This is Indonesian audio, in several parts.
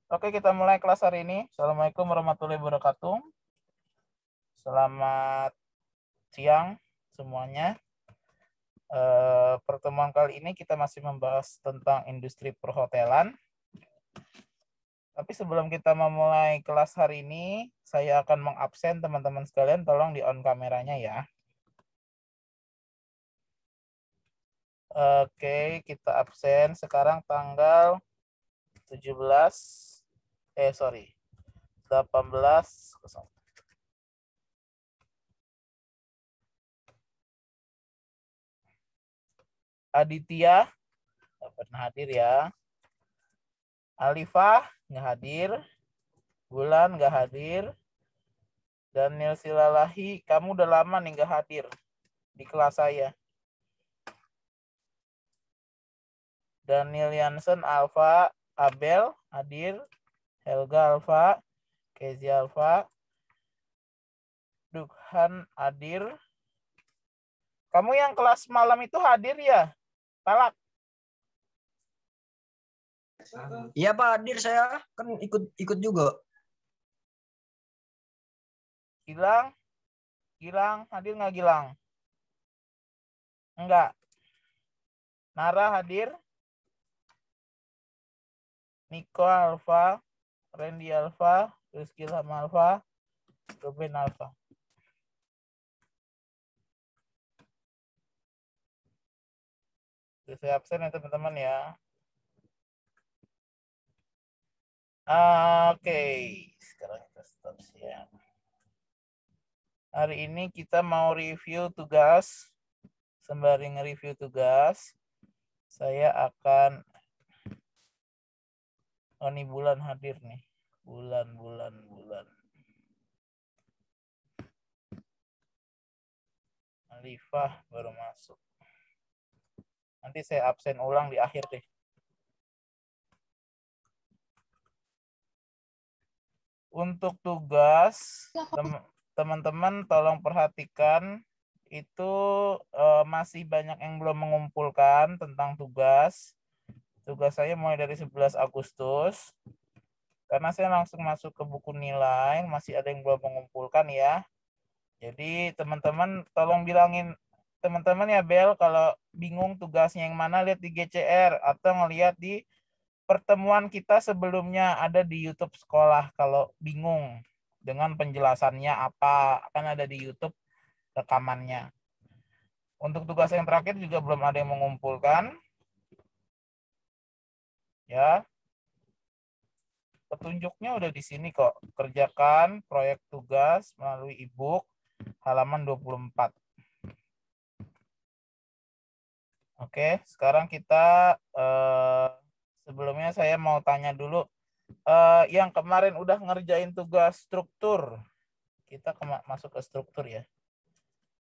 Oke, kita mulai kelas hari ini. Assalamualaikum warahmatullahi wabarakatuh. Selamat siang semuanya. Pertemuan kali ini kita masih membahas tentang industri perhotelan. Tapi sebelum kita memulai kelas hari ini, saya akan mengabsen teman-teman sekalian. Tolong di on kameranya ya. Oke, kita absen sekarang tanggal 18. Aditya nggak pernah hadir ya. Alifah nggak hadir. Bulan nggak hadir. Daniel Silalahi, kamu udah lama nih nggak hadir di kelas saya. Daniel Jansen, Alfa, Abel hadir. Helga Alfa, Kezi Alfa, Dukhan hadir. Kamu yang kelas malam itu hadir ya, Palak? Iya Pak, hadir saya kan ikut juga. Gilang hadir nggak Gilang? Enggak. Nara hadir. Niko Alfa, Randy Alfa, Rizky Lama Alfa, Ruben Alfa. Saya absen ya teman-teman ya. Oke, sekarang kita stop ya. Hari ini kita mau review tugas. Sembari nge-review tugas, saya akan ini Bulan hadir nih. Bulan. Alifah baru masuk. Nanti saya absen ulang di akhir deh. Untuk tugas, teman-teman tolong perhatikan itu masih banyak yang belum mengumpulkan tentang tugas. Tugas saya mulai dari 11 Agustus. Karena saya langsung masuk ke buku nilai, masih ada yang belum mengumpulkan ya. Jadi teman-teman tolong bilangin teman-teman ya Bel, kalau bingung tugasnya yang mana lihat di GCR atau ngelihat di pertemuan kita sebelumnya ada di YouTube sekolah. Kalau bingung dengan penjelasannya apa, akan ada di YouTube rekamannya. Untuk tugas yang terakhir juga belum ada yang mengumpulkan. Ya. Petunjuknya udah di sini kok. Kerjakan proyek tugas melalui e-book halaman 24. Oke, sekarang kita sebelumnya saya mau tanya dulu. Yang kemarin udah ngerjain tugas struktur. Kita masuk ke struktur ya.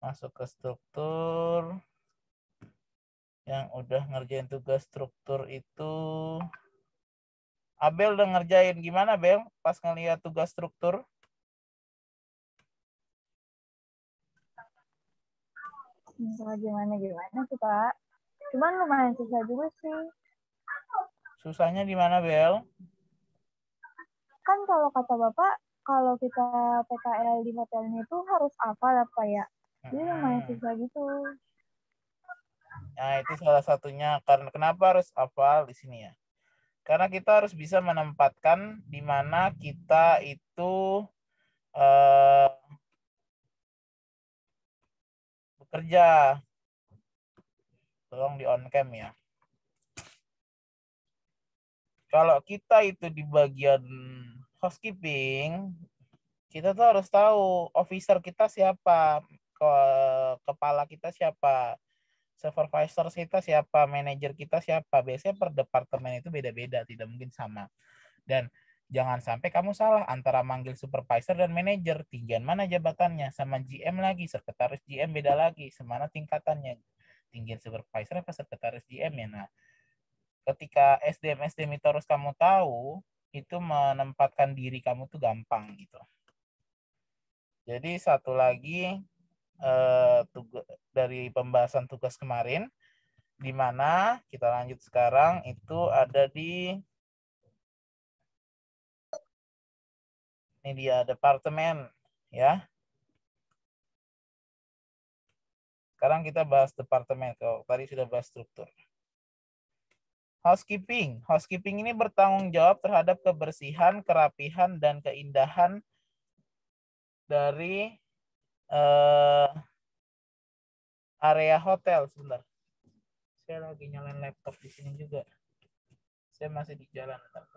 Masuk ke struktur. Yang udah ngerjain tugas struktur itu Abel udah ngerjain gimana Bel pas ngeliat tugas struktur? Gimana sih Pak? Cuman lumayan susah juga sih. Susahnya di mana Bel? Kan kalau kata Bapak, kalau kita PKL di hotelnya itu harus hafal apa ya? Jadi lumayan susah gitu. Nah, itu salah satunya. Karena kenapa harus hafal di sini ya? Karena kita harus bisa menempatkan di mana kita itu bekerja. Tolong di on cam ya. Kalau kita itu di bagian housekeeping, kita tuh harus tahu officer kita siapa, kepala kita siapa, supervisor kita siapa, manajer kita siapa. Biasanya per departemen itu beda-beda, tidak mungkin sama. Dan jangan sampai kamu salah antara manggil supervisor dan manajer. Tinggian mana jabatannya? Sama GM lagi, sekretaris GM beda lagi. Semana tingkatannya? Tinggian supervisor apa sekretaris GM ya? Nah, ketika SDM itu harus kamu tahu, itu menempatkan diri kamu tuh gampang gitu. Jadi satu lagi dari pembahasan tugas kemarin, di mana kita lanjut sekarang itu ada di Ini dia departemen ya. Sekarang kita bahas departemen. Kalau tadi sudah bahas struktur. Housekeeping. Housekeeping ini bertanggung jawab terhadap kebersihan, kerapihan, dan keindahan dari area hotel. Sebentar. Saya lagi nyalain laptop di sini juga. Saya masih di jalan. Bentar.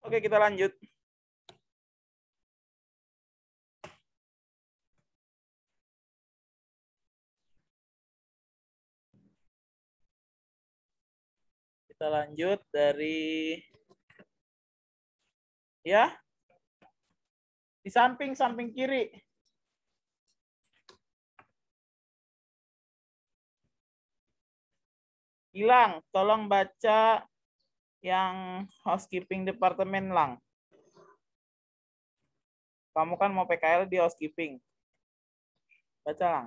Oke, kita lanjut. Kita lanjut dari ya di samping kiri. Hilang, tolong baca yang housekeeping departemen lang. Kamu kan mau PKL di housekeeping. Baca lang.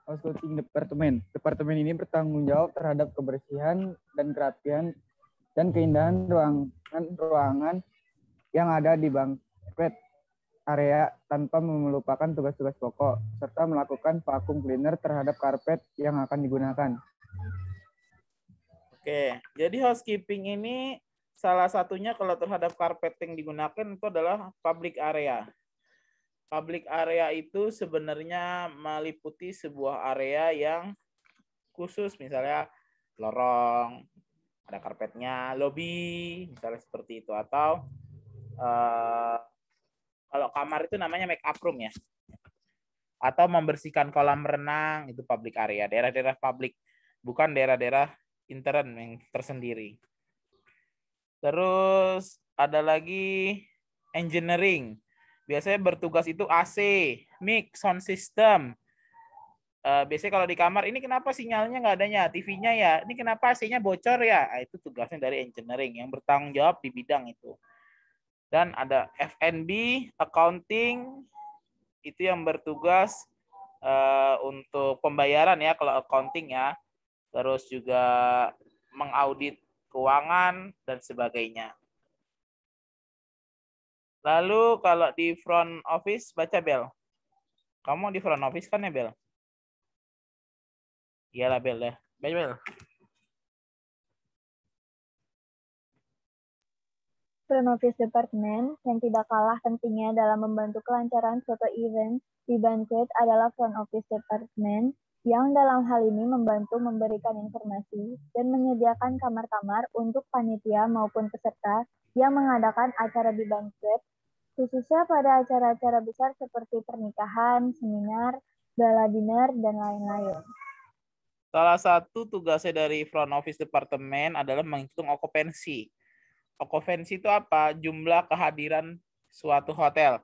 Housekeeping departemen. Departemen ini bertanggung jawab terhadap kebersihan dan kerapian dan keindahan ruangan yang ada di banquet area tanpa melupakan tugas-tugas pokok, serta melakukan vacuum cleaner terhadap karpet yang akan digunakan. Oke, jadi housekeeping ini salah satunya kalau terhadap karpet yang digunakan itu adalah public area. Public area itu sebenarnya meliputi sebuah area yang khusus, misalnya lorong, ada karpetnya, lobby, misalnya seperti itu. Atau kalau kamar itu namanya make up room ya. Atau membersihkan kolam renang, itu public area. Daerah-daerah publik, bukan daerah-daerah intern yang tersendiri. Terus ada lagi engineering. Biasanya bertugas itu AC, mic, sound system. Biasanya kalau di kamar, ini kenapa sinyalnya nggak adanya, TV-nya ya, ini kenapa AC-nya bocor ya, itu tugasnya dari engineering yang bertanggung jawab di bidang itu. Dan ada F&B, accounting, itu yang bertugas untuk pembayaran ya, kalau accounting ya. Terus juga mengaudit keuangan dan sebagainya. Lalu kalau di front office, baca Bel. Kamu di front office kan ya Bel? Iyalah Bel ya. Baca Bel. Front Office Department yang tidak kalah pentingnya dalam membantu kelancaran suatu event di banquet adalah Front Office Department yang dalam hal ini membantu memberikan informasi dan menyediakan kamar-kamar untuk panitia maupun peserta yang mengadakan acara di banquet, khususnya pada acara-acara besar seperti pernikahan, seminar, gala dinner, dan lain-lain. Salah satu tugasnya dari front office departemen adalah menghitung okupansi. Okupansi itu apa? Jumlah kehadiran suatu hotel,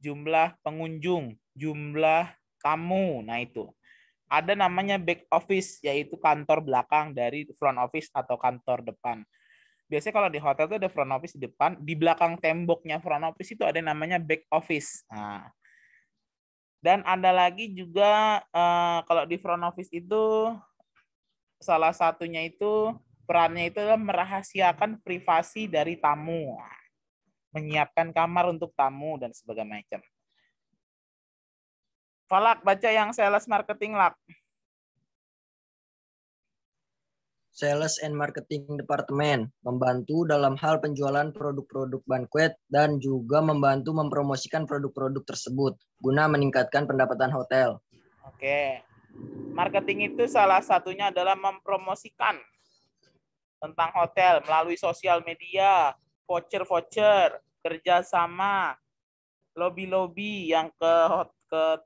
jumlah pengunjung, jumlah tamu. Nah itu. Ada namanya back office, yaitu kantor belakang dari front office atau kantor depan. Biasanya kalau di hotel itu ada front office di depan, di belakang temboknya front office itu ada namanya back office. Nah, dan ada lagi juga kalau di front office itu salah satunya itu perannya itu adalah merahasiakan privasi dari tamu, menyiapkan kamar untuk tamu dan sebagainya macam. Falak, baca yang sales marketing Lak. Sales and Marketing Department, membantu dalam hal penjualan produk-produk banquet dan juga membantu mempromosikan produk-produk tersebut guna meningkatkan pendapatan hotel. Oke. Marketing itu salah satunya adalah mempromosikan tentang hotel melalui sosial media, voucher-voucher, kerjasama, lobby-lobby yang ke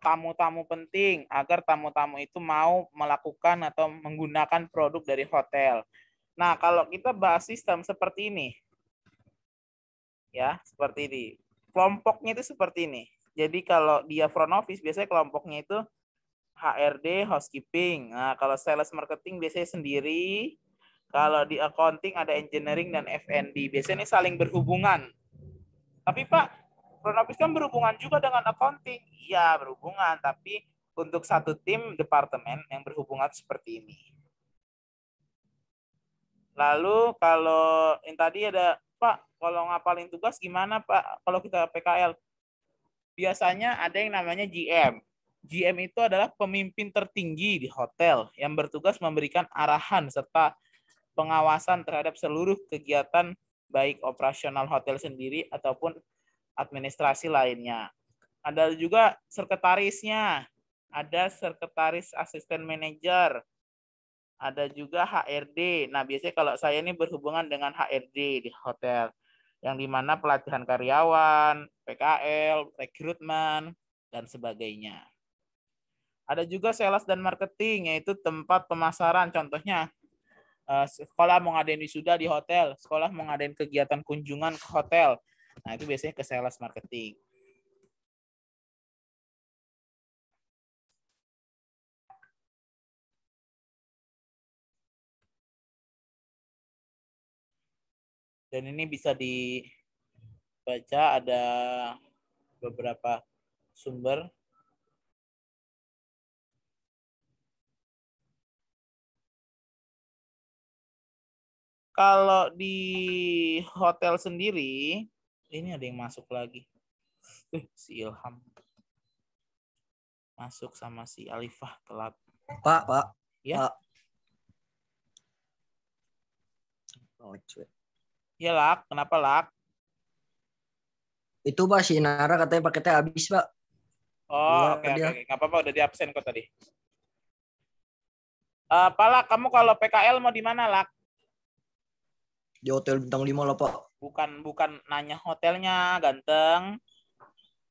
tamu-tamu penting agar tamu-tamu itu mau melakukan atau menggunakan produk dari hotel. Nah, kalau kita bahas sistem seperti ini, ya, seperti ini. Kelompoknya itu seperti ini. Jadi kalau dia front office, biasanya kelompoknya itu HRD, housekeeping. Nah, kalau sales marketing biasanya sendiri. Kalau di accounting ada engineering dan F&B. Biasanya ini saling berhubungan. Tapi Pak, front office kan berhubungan juga dengan accounting. Iya, berhubungan. Tapi untuk satu tim departemen yang berhubungan seperti ini. Lalu kalau yang tadi ada, Pak, kalau ngapalin tugas gimana Pak? Kalau kita PKL, biasanya ada yang namanya GM. GM itu adalah pemimpin tertinggi di hotel yang bertugas memberikan arahan serta pengawasan terhadap seluruh kegiatan baik operasional hotel sendiri ataupun administrasi lainnya. Ada juga sekretarisnya, ada sekretaris asisten manajer, ada juga HRD. Nah, biasanya kalau saya ini berhubungan dengan HRD di hotel, yang dimana pelatihan karyawan, PKL, rekrutmen, dan sebagainya. Ada juga sales dan marketing, yaitu tempat pemasaran. Contohnya, sekolah mau ngadain wisuda di hotel, sekolah mau ngadain kegiatan kunjungan ke hotel. Nah, itu biasanya ke sales marketing. Dan ini bisa dibaca, ada beberapa sumber. Kalau di hotel sendiri, ini ada yang masuk lagi. Si Ilham. Masuk sama si Alifah telat. Pak. Ya. Pak. Oh, cuy. Ya, Lak. Kenapa, Lak? Itu Pak, si Nara katanya paketnya habis, Pak. Oh, oke. Nggak apa-apa, udah di absen kok tadi. Pak Lak, kamu kalau PKL mau di mana, Lak? Di Hotel Bintang 5 lah, Pak. Bukan nanya hotelnya, ganteng.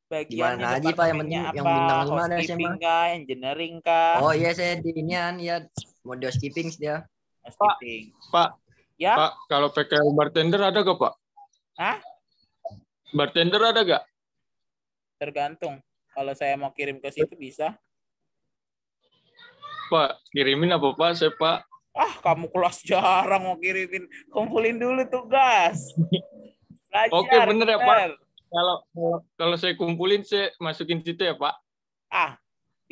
Bagiannya Gimana aja, Pak? Yang penting departemennya yang apa? Bintang 5 ada Housekeeping SMA. kah? Engineering kah? Oh iya, saya di inian ya. Mau di housekeeping dia. Housekeeping. Pak, Ya? Pak, kalau PKL bartender ada gak, Pak? Hah? Bartender ada gak? Tergantung. Kalau saya mau kirim ke situ bisa. Pak, kirimin apa, Pak? Saya, Pak. Kamu kelas jarang mau kirimin. Kumpulin dulu tugas. Belajar, Oke, bener ya, Pak. Kalau saya kumpulin, saya masukin situ ya, Pak.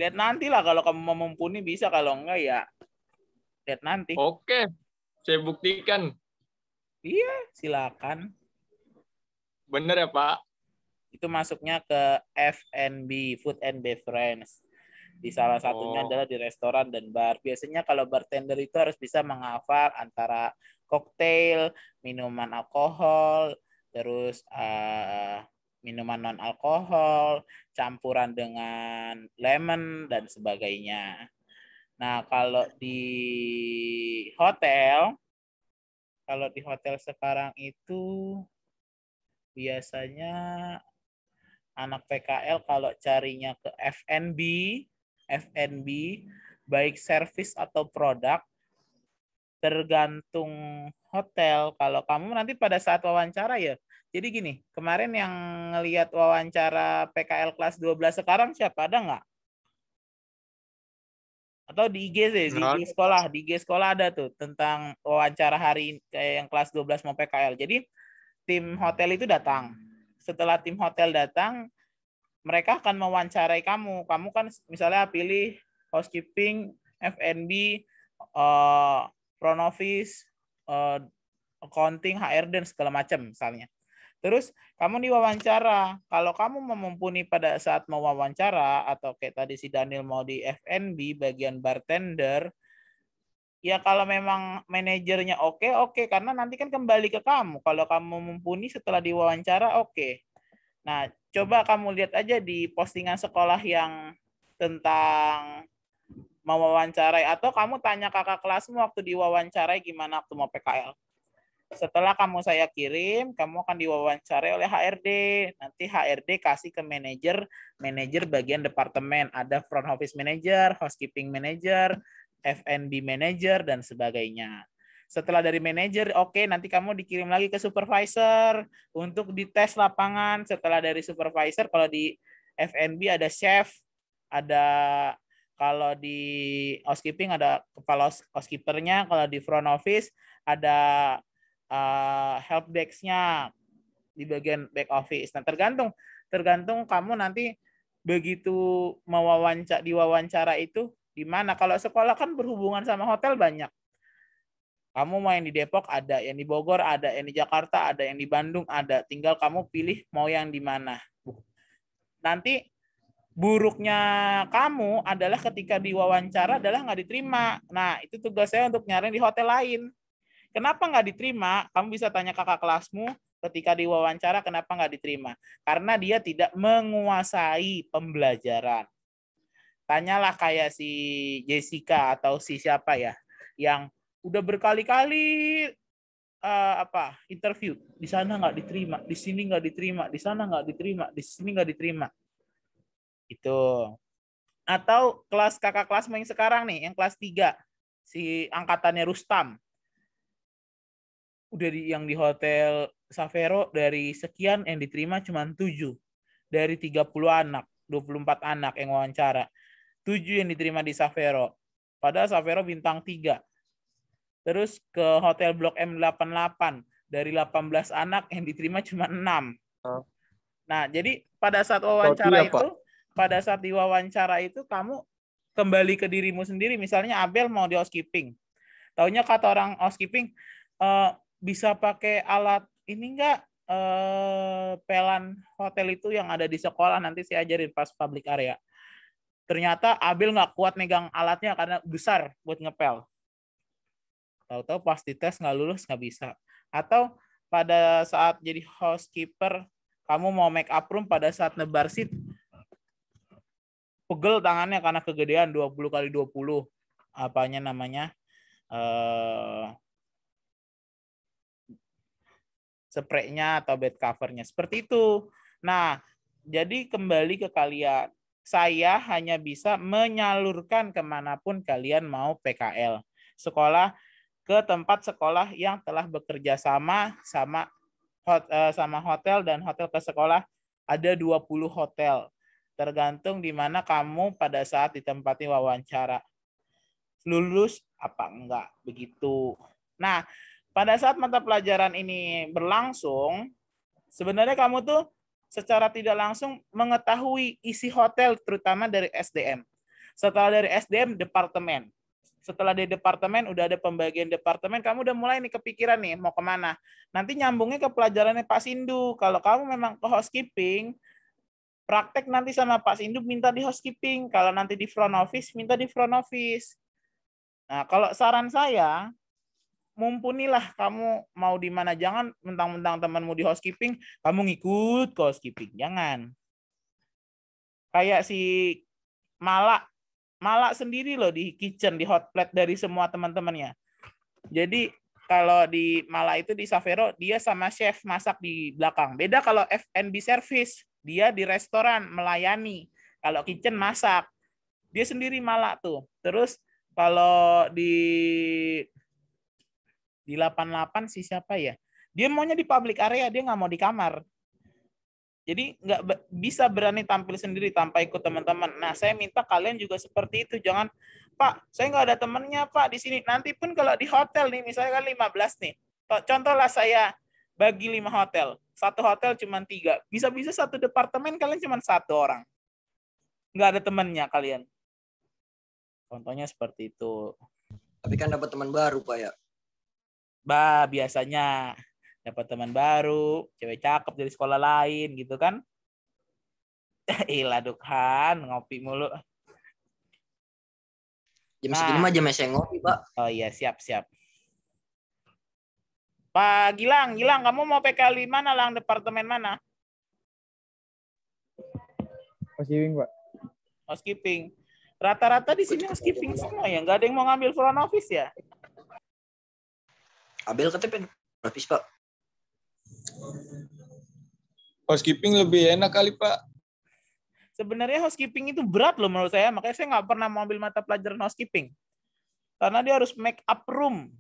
Lihat nanti lah. Kalau kamu mau mumpuni bisa. Kalau enggak ya lihat nanti. Oke, saya buktikan. Iya, silakan. Bener ya, Pak? Itu masuknya ke F&B, Food and Beverage. Di salah satunya adalah di restoran dan bar. Biasanya kalau bartender itu harus bisa menghafal antara koktail, minuman alkohol, terus minuman non alkohol, campuran dengan lemon dan sebagainya. Nah, kalau di hotel sekarang itu biasanya anak PKL kalau carinya ke F&B baik service atau produk tergantung hotel. Kalau kamu nanti pada saat wawancara ya. Jadi gini, kemarin yang ngelihat wawancara PKL kelas 12 sekarang siapa, ada nggak? Atau di IG sih, di IG sekolah ada tuh tentang wawancara hari ini kayak yang kelas 12 mau PKL. Jadi tim hotel itu datang. Setelah tim hotel datang, mereka akan mewawancarai kamu. Kamu kan misalnya pilih housekeeping, F&B, front office, accounting, HR, dan segala macam misalnya. Terus kamu diwawancara. Kalau kamu mumpuni pada saat mau wawancara, atau kayak tadi si Daniel mau di F&B, bagian bartender, Ya kalau memang manajernya oke, karena nanti kan kembali ke kamu. Kalau kamu mumpuni setelah diwawancara, oke. Nah, coba kamu lihat aja di postingan sekolah yang tentang mewawancarai, atau kamu tanya kakak kelasmu waktu diwawancarai gimana waktu mau PKL. Setelah saya kirim, kamu akan diwawancarai oleh HRD. Nanti HRD kasih ke manajer bagian departemen. Ada front office manager, housekeeping manager, F&B manager, dan sebagainya. Setelah dari manajer, oke, nanti kamu dikirim lagi ke supervisor untuk dites lapangan. Setelah dari supervisor, kalau di F&B ada chef, ada kalau di housekeeping ada kepala housekeepernya, kalau di front office ada help desk-nya di bagian back office. Nah, tergantung kamu nanti begitu diwawancara itu di mana. Kalau sekolah kan berhubungan sama hotel banyak. Kamu mau yang di Depok ada, yang di Bogor ada, yang di Jakarta ada, yang di Bandung ada. Tinggal kamu pilih mau yang di mana. Nanti buruknya kamu adalah ketika diwawancara adalah nggak diterima. Nah, itu tugas saya untuk nyari di hotel lain. Kenapa nggak diterima? Kamu bisa tanya kakak kelasmu ketika diwawancara kenapa nggak diterima. Karena dia tidak menguasai pembelajaran. Tanyalah kayak si Jessica atau si siapa ya, yang udah berkali-kali interview, di sana nggak diterima, di sini nggak diterima, di sana nggak diterima, di sini nggak diterima. Itu. Atau kakak kelas yang sekarang nih, yang kelas 3, si angkatannya Rustam. Udah yang di hotel Savero dari sekian yang diterima cuma 7 dari 30 anak, 24 anak yang wawancara. 7 yang diterima di Savero. Padahal Savero bintang 3. Terus ke hotel Blok M88 dari 18 anak yang diterima cuma 6. Nah, jadi pada saat diwawancara itu kamu kembali ke dirimu sendiri. Misalnya Abel mau di housekeeping. Taunya kata orang housekeeping, bisa pakai alat ini enggak, pelan hotel itu yang ada di sekolah, nanti saya ajarin pas public area. Ternyata Abel nggak kuat megang alatnya karena besar buat ngepel. Tahu-tahu pas dites nggak lulus, nggak bisa. Atau pada saat jadi housekeeper, kamu mau make up room, pada saat nebar sheet, pegel tangannya karena kegedean 20 kali 20. Apanya namanya? Spraynya atau bed covernya. Seperti itu. Nah, jadi kembali ke kalian. Saya hanya bisa menyalurkan kemanapun kalian mau PKL. Sekolah ke tempat sekolah yang telah bekerja sama hotel, dan hotel ke sekolah ada 20 hotel. Tergantung di mana kamu pada saat ditempati wawancara. Lulus apa enggak, begitu. Nah, pada saat mata pelajaran ini berlangsung, sebenarnya kamu tuh secara tidak langsung mengetahui isi hotel, terutama dari SDM. Setelah dari SDM, departemen. Setelah di departemen, udah ada pembagian departemen, kamu udah mulai nih kepikiran nih mau kemana. Nanti nyambungnya ke pelajarannya Pak Sindu. Kalau kamu memang ke housekeeping, praktek nanti sama Pak Sindu minta di housekeeping. Kalau nanti di front office, minta di front office. Nah, kalau saran saya, mumpunilah kamu mau di mana. Jangan mentang-mentang temanmu di housekeeping, kamu ngikut ke housekeeping. Jangan. Kayak si Mala sendiri loh di kitchen, di hot plate dari semua teman-temannya. Jadi kalau di Mala itu di Savero, dia sama chef masak di belakang. Beda kalau F&B service, dia di restoran melayani. Kalau kitchen masak. Dia sendiri Mala tuh. Terus kalau di 88 sih siapa ya? Dia maunya di public area, dia nggak mau di kamar. Jadi nggak bisa berani tampil sendiri tanpa ikut teman-teman. Nah, saya minta kalian juga seperti itu. Jangan, Pak, saya nggak ada temannya, Pak, di sini. Nanti pun kalau di hotel nih, misalnya kan 15 nih. Contohlah saya bagi 5 hotel. Satu hotel cuma 3. Bisa-bisa satu departemen kalian cuma 1 orang. Nggak ada temannya kalian. Contohnya seperti itu. Tapi kan dapat teman baru, Pak, ya? Biasanya dapat teman baru, cewek cakep dari sekolah lain gitu kan. Ilah Dukhan, ngopi mulu. Jam segini mah jam saya ngopi, Pak. Oh iya, siap. Pak Gilang, kamu mau PKL di mana, Lang? Departemen mana? Housekeeping, Pak. Housekeeping. Rata-rata di sini housekeeping semua ya, nggak ada yang mau ngambil front office ya? Abel katanya office, Pak. Housekeeping lebih enak kali, Pak. Sebenarnya housekeeping itu berat loh menurut saya, makanya saya nggak pernah mau ambil mata pelajaran housekeeping. Karena dia harus make up room.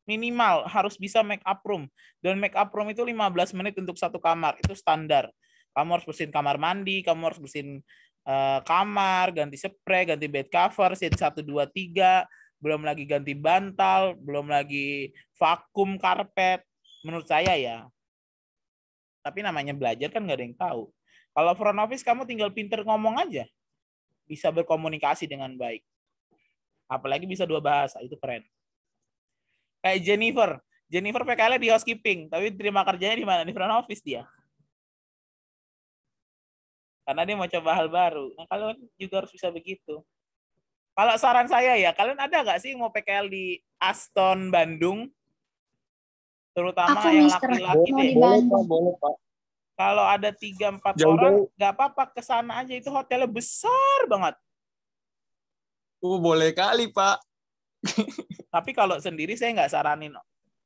Minimal harus bisa make up room. Dan make up room itu 15 menit untuk satu kamar. Itu standar. Kamu harus bersihin kamar mandi, kamu harus bersihin kamar, ganti spray, ganti bed cover, scene 1, 2, 3, belum lagi ganti bantal, belum lagi vakum karpet. Menurut saya ya. Tapi namanya belajar kan nggak ada yang tahu. Kalau front office kamu tinggal pinter ngomong aja. Bisa berkomunikasi dengan baik. Apalagi bisa 2 bahasa, itu keren. Kayak Jennifer PKL di housekeeping, tapi terima kerjanya di mana? Di front office dia. Karena dia mau coba hal baru. Nah, kalian juga harus bisa begitu. Kalau saran saya ya, kalian ada nggak sih yang mau PKL di Aston Bandung? Terutama Aku, yang Mister, laki-laki mau deh. di Bandung. Boleh, Pak. Kalau ada 3-4 Jauh-jauh. orang, nggak apa-apa ke sana aja. Itu hotelnya besar banget. Boleh kali, Pak. Tapi kalau sendiri saya nggak saranin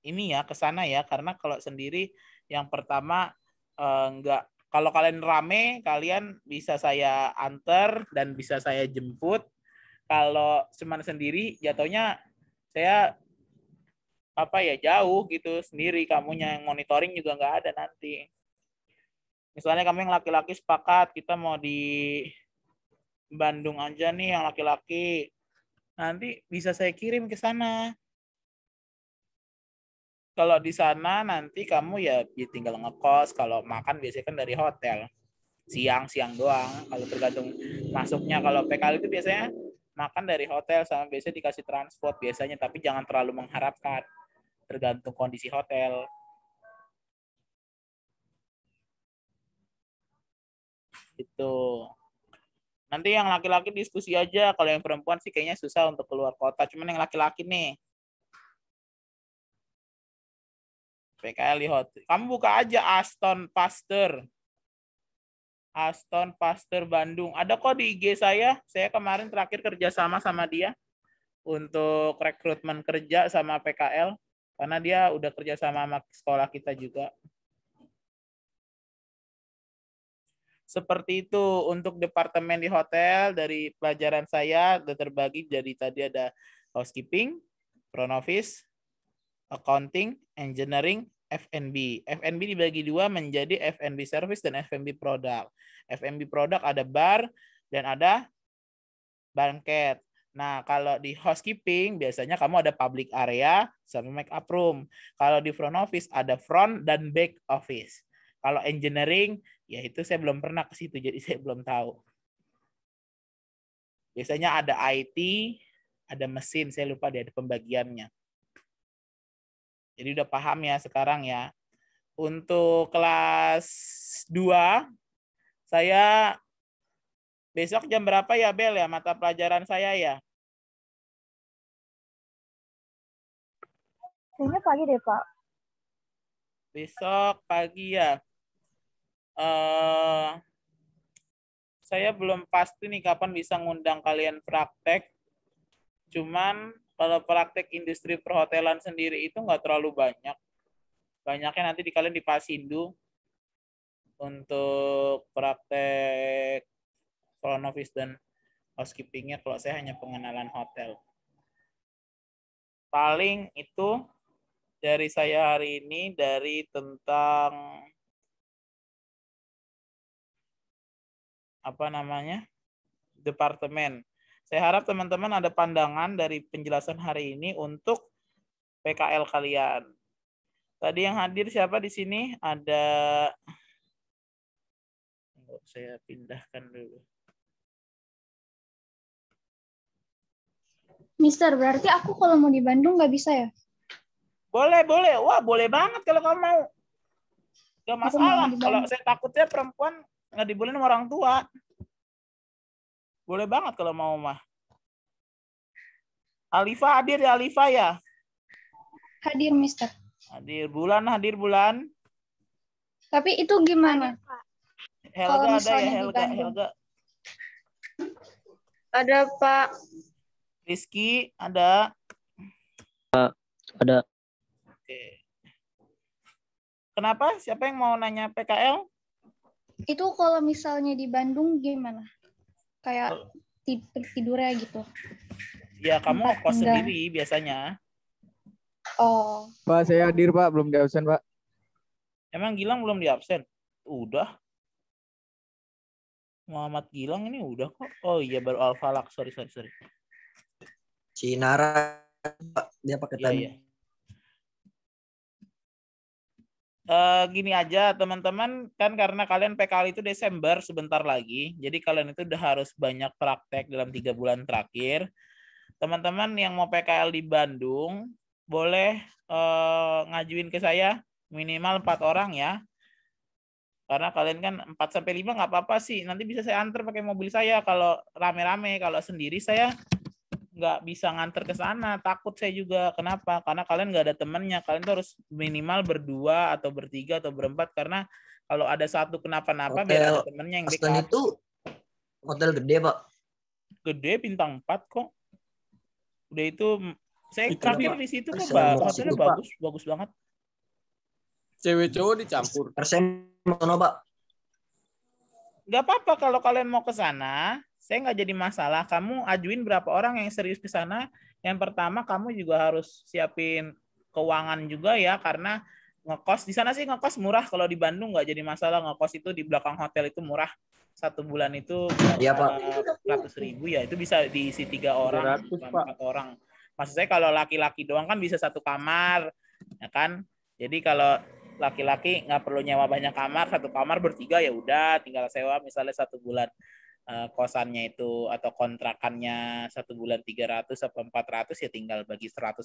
ini ya ke sana ya, karena kalau sendiri yang pertama nggak, kalau kalian rame kalian bisa saya antar dan bisa saya jemput. Kalau cuma sendiri jatuhnya saya jauh gitu sendiri, kamunya yang monitoring juga nggak ada nanti. Misalnya kami yang laki-laki sepakat kita mau di Bandung aja nih yang laki-laki. Nanti bisa saya kirim ke sana. Kalau di sana nanti kamu ya tinggal ngekos, kalau makan biasanya kan dari hotel. Siang doang. Kalau tergantung masuknya, kalau PKL itu biasanya makan dari hotel sama biasanya dikasih transport biasanya, tapi jangan terlalu mengharapkan. Tergantung kondisi hotel. Itu. Nanti yang laki-laki diskusi aja, kalau yang perempuan sih kayaknya susah untuk keluar kota. Cuman yang laki-laki nih. PKL di hotel. Kamu buka aja Aston Pasteur Bandung. Ada kok di IG saya. Saya kemarin terakhir kerjasama sama dia untuk rekrutmen kerja sama PKL. Karena dia udah kerjasama sama sekolah kita juga. Seperti itu untuk departemen di hotel. Dari pelajaran saya udah terbagi jadi tadi ada housekeeping, front office, accounting, engineering, F&B. F&B dibagi 2 menjadi F&B service dan F&B product. F&B product ada bar dan ada banquet. Nah, kalau di housekeeping biasanya kamu ada public area sama make up room. Kalau di front office ada front dan back office. Kalau engineering, ya itu saya belum pernah ke situ, jadi saya belum tahu. Biasanya ada IT, ada mesin, saya lupa deh ada pembagiannya. Jadi udah paham ya sekarang ya. Untuk kelas 2, saya besok jam berapa ya, Bel ya, mata pelajaran saya ya? Kayaknya pagi deh, Pak. Besok pagi ya. Saya belum pasti nih kapan bisa ngundang kalian praktek. Cuman kalau praktek industri perhotelan sendiri itu nggak terlalu banyak. Banyaknya nanti di kalian di Pasindo untuk praktek front office dan housekeeping-nya. Kalau saya hanya pengenalan hotel. Paling itu dari saya hari ini, dari tentang departemen. Saya harap teman-teman ada pandangan dari penjelasan hari ini untuk PKL kalian. Tadi yang hadir siapa di sini? Ada, saya pindahkan dulu. Mister, berarti aku kalau mau di Bandung nggak bisa ya? Boleh. Wah, boleh banget kalau kamu mau. Gak masalah. Kalau saya takutnya perempuan nggak dibolehin sama orang tua. Boleh banget kalau mau mah. Alifa hadir ya, Alifa ya? Hadir, Mister. Hadir bulan. Tapi itu gimana? Helga Kalau ada ya, misalnya di Helga. Bandung. Helga. Ada, Pak. Rizky ada. Ada. Oke. Kenapa? Siapa yang mau nanya PKL? Itu kalau misalnya di Bandung gimana? Kayak tidurnya gitu. Ya, kamu Tempat kos tinggal. sendiri biasanya. Oh, Pak, saya hadir, Pak. Belum di absen, Pak. Emang Gilang belum di absen? Udah. Muhammad Gilang ini udah kok. Oh iya, baru Al-Falak. Sorry. Si Nara, Pak, dia pakai Iya, tadi. iya. Gini aja teman-teman, kan karena kalian PKL itu Desember sebentar lagi, jadi kalian itu udah harus banyak praktek dalam 3 bulan terakhir. Teman-teman yang mau PKL di Bandung boleh ngajuin ke saya minimal 4 orang ya, karena kalian kan 4-5 nggak apa-apa sih, nanti bisa saya antar pakai mobil saya kalau rame-rame. Kalau sendiri saya nggak bisa nganter ke sana, takut saya juga. Kenapa? Karena kalian nggak ada temennya, kalian tuh harus minimal berdua atau bertiga atau berempat, karena kalau ada satu kenapa-napa biar ada temennya yang Aston backup. itu hotel gede, Pak. Gede, bintang 4 kok. Udah itu saya Itu, terakhir Pak. di situ kok, Saya mau ke hotelnya situ, Pak. bagus banget. Cewek cowok dicampur. Persen mana, Pak? Nggak apa-apa kalau kalian mau ke sana, saya nggak jadi masalah. Kamu ajuin berapa orang yang serius ke sana. Yang pertama kamu juga harus siapin keuangan juga ya, karena ngekos di sana sih ngekos murah. Kalau di Bandung nggak jadi masalah, ngekos itu di belakang hotel itu murah. 1 bulan itu Iya, Pak. 100.000 ya, itu bisa diisi 3 orang, 300, 4 orang. Maksud saya kalau laki-laki doang kan bisa 1 kamar, ya kan? Jadi kalau laki-laki nggak perlu nyewa banyak kamar, 1 kamar bertiga ya udah, tinggal sewa misalnya 1 bulan kosannya itu atau kontrakannya 1 bulan 300 atau 400, ya tinggal bagi 100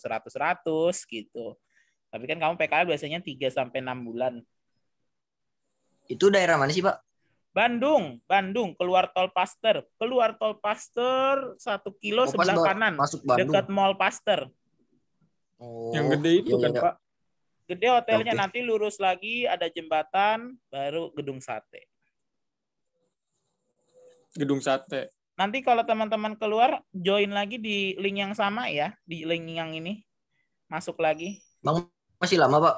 gitu. Tapi kan kamu PKL biasanya 3-6 bulan. Itu daerah mana sih, Pak? Bandung, keluar tol Paster. Keluar tol Paster 1 kilo Oh, pas sebelah baru kanan, masuk Bandung. dekat Mall Paster. Oh, Yang gede itu iya, kan, iya. Pak. Gede hotelnya, Oke. nanti lurus lagi ada jembatan, baru gedung sate. Gedung sate. Nanti kalau teman-teman keluar, join lagi di link yang sama ya, di link yang ini. Masuk lagi. Bang, masih lama, Pak?